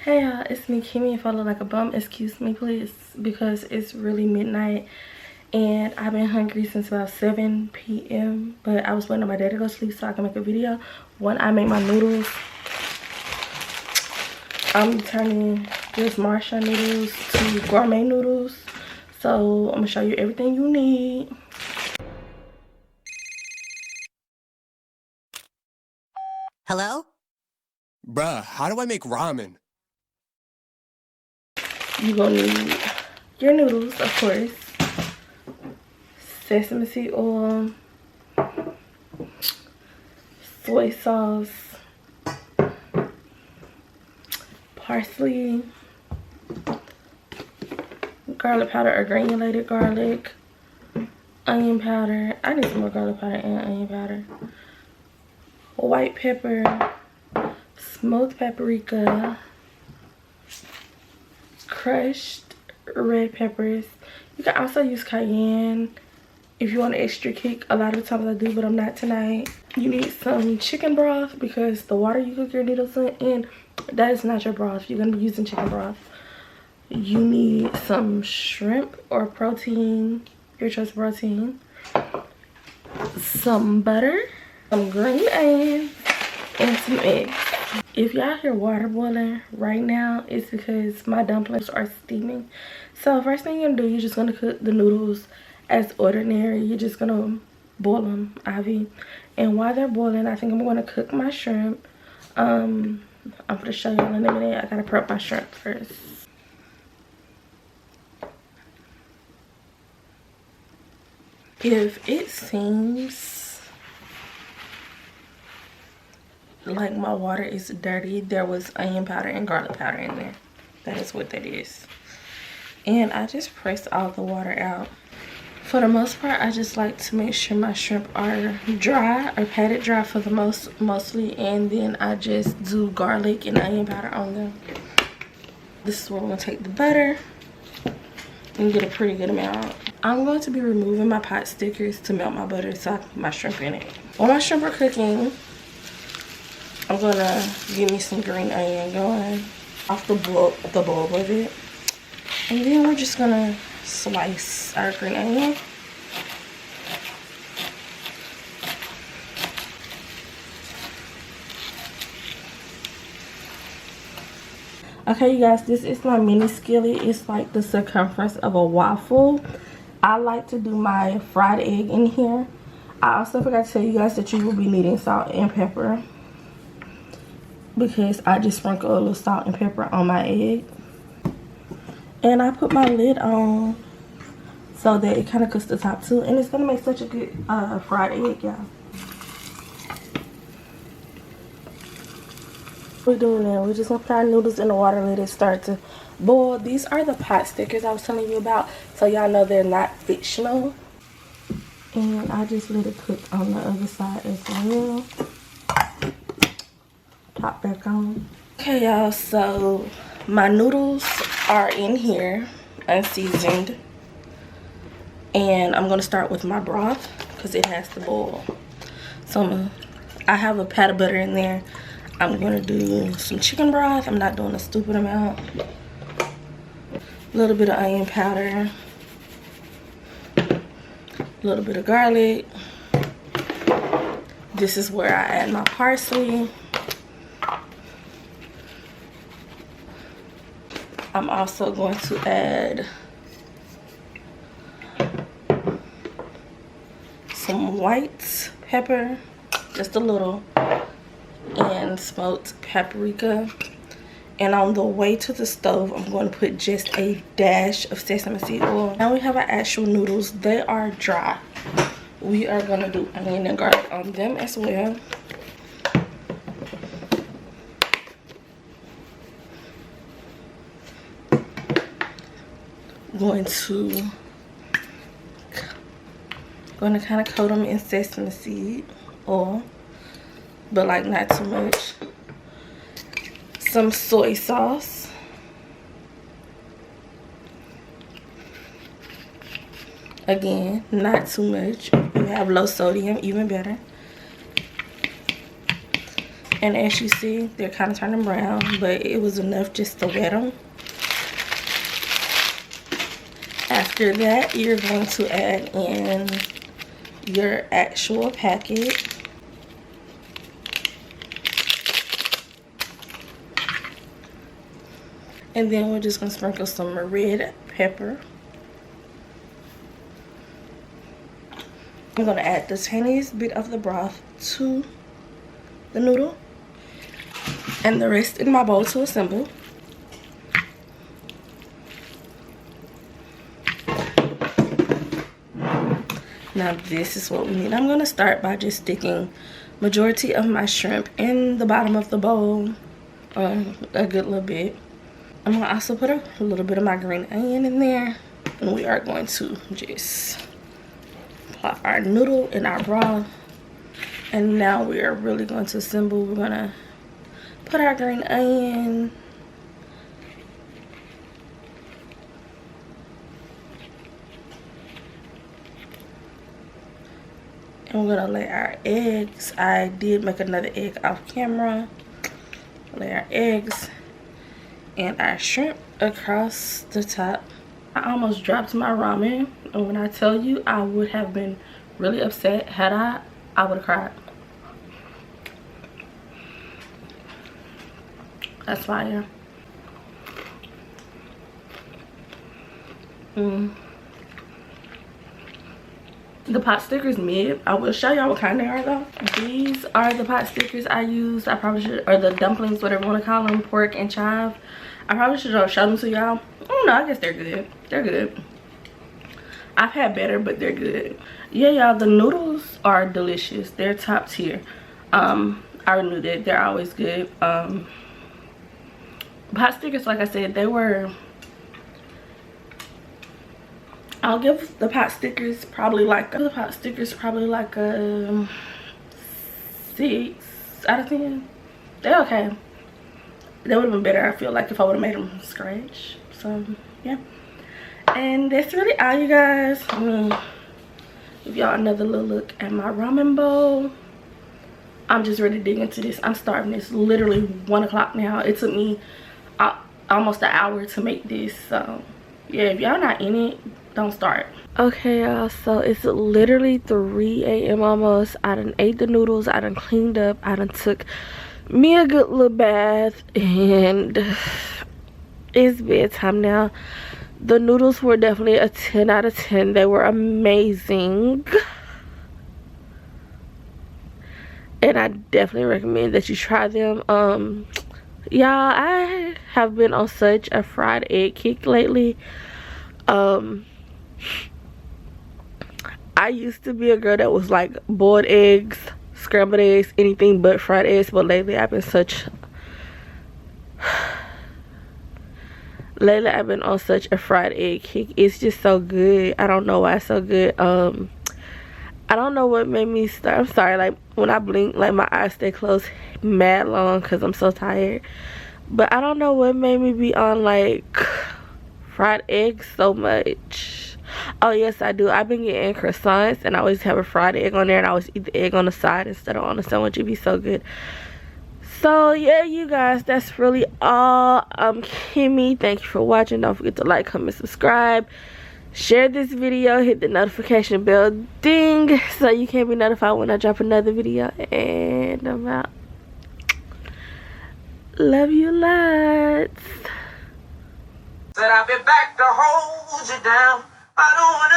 Hey y'all, it's me, Kimmy. If I look like a bum, excuse me please, because it's really midnight and I've been hungry since about 7 p.m. But I was waiting on my dad to go sleep so I can make a video. When I make my noodles, I'm turning this Martian noodles to gourmet noodles. So I'm gonna show you everything you need. Hello? Bruh, how do I make ramen? You're gonna need your noodles, of course, sesame seed oil, soy sauce, parsley, garlic powder or granulated garlic, onion powder. I need some more garlic powder and onion powder. White pepper, smoked paprika, crushed red peppers. You can also use cayenne if you want an extra kick. A lot of the times I do, but I'm not tonight. You need some chicken broth because the water you cook your noodles in, that is not your broth. You're going to be using chicken broth. You need some shrimp or protein, your choice of protein, some butter, some green onions, and some eggs. If y'all hear water boiling right now, it's because my dumplings are steaming. So first thing you're gonna do, you're just gonna cook the noodles as ordinary. You're just gonna boil them, Ivy. And while they're boiling, I think I'm gonna cook my shrimp. I'm gonna show y'all in a minute. I gotta prep my shrimp first. If it seems like my water is dirty, there was onion powder and garlic powder in there. That is what that is. And I just pressed all the water out. For the most part, I just like to make sure my shrimp are dry or patted dry for the mostly, and then I just do garlic and onion powder on them. This is where we're gonna take the butter and get a pretty good amount. I'm going to be removing my pot stickers to melt my butter so I can put my shrimp in it. While my shrimp are cooking, I'm gonna give me some green onion going off the bulb of it. And then we're just gonna slice our green onion. Okay, you guys, this is my mini skillet. It's like the circumference of a waffle. I like to do my fried egg in here. I also forgot to tell you guys that you will be needing salt and pepper, because I just sprinkle a little salt and pepper on my egg. And I put my lid on so that it kind of cooks the top too. And it's going to make such a good fried egg, y'all. We're doing that. We're just going to put our noodles in the water, let it start to boil. These are the pot stickers I was telling you about, so y'all know they're not fictional. And I just let it cook on the other side as well. Top back on. Okay, y'all, so my noodles are in here unseasoned, and I'm gonna start with my broth because it has to boil. So I have a pat of butter in there. I'm gonna do some chicken broth. I'm not doing a stupid amount. A little bit of onion powder, a little bit of garlic. This is where I add my parsley. I'm also going to add some white pepper, just a little, and smoked paprika. And on the way to the stove, I'm going to put just a dash of sesame seed oil. Now we have our actual noodles. They are dry. We are going to do onion and garlic on them as well. Going to kind of coat them in sesame seed oil, but like not too much. Some soy sauce, again not too much. You have low sodium, even better. And as you see, they're kind of turning brown, but it was enough just to wet them. After that, you're going to add in your actual packet. And then we're just going to sprinkle some red pepper. I'm going to add the tiniest bit of the broth to the noodle and the rest in my bowl to assemble. Now this is what we need. I'm going to start by just sticking majority of my shrimp in the bottom of the bowl, a good little bit. I'm going to also put a little bit of my green onion in there, and we are going to just plop our noodle in our broth. And now we are really going to assemble. We're going to put our green onion, and we're gonna lay our eggs. I did make another egg off camera. Lay our eggs and our shrimp across the top. I almost dropped my ramen, and when I tell you I would have been really upset had I would have cried. That's fire. The pot stickers mid. I will show y'all what kind they are though. These are the pot stickers I used. I probably should, or the dumplings, whatever you want to call them, pork and chive. I probably should have shown them to y'all. I don't know, I guess they're good. They're good. I've had better, but they're good. Yeah, y'all, the noodles are delicious. They're top tier. I already knew that. They're always good. Pot stickers, like I said, they were, I'll give the pot stickers probably like a 6 out of 10. They're okay. They would have been better, I feel like, if I would have made them from scratch. So yeah, and that's really all, you guys. Give y'all another little look at my ramen bowl. I'm just ready to dig into this. I'm starving. It's literally 1 o'clock now. It took me almost an hour to make this. So yeah, if y'all not in it, don't start. Okay, y'all, so it's literally 3 a.m. almost. I done ate the noodles. I done cleaned up. I done took me a good little bath, and it's bedtime now. The noodles were definitely a 10 out of 10. They were amazing, and I definitely recommend that you try them. Y'all, I have been on such a fried egg kick lately. I used to be a girl that was like boiled eggs, scrambled eggs, anything but fried eggs, but lately I've been on such a fried egg kick. It's just so good. I don't know why it's so good. I don't know what made me start. I'm sorry, like when I blink, like my eyes stay closed mad long because I'm so tired. But I don't know what made me be on like fried eggs so much. Oh yes, I do. I've been getting croissants, and I always have a fried egg on there, and I always eat the egg on the side instead of on the sandwich. It'd be so good. So yeah, you guys, that's really all. I'm Kimmy. Thank you for watching. Don't forget to like, comment, subscribe, share this video, hit the notification bell ding so you can be notified when I drop another video. And I'm out. Love you lots. Said I'll be back to hold you down. I don't wanna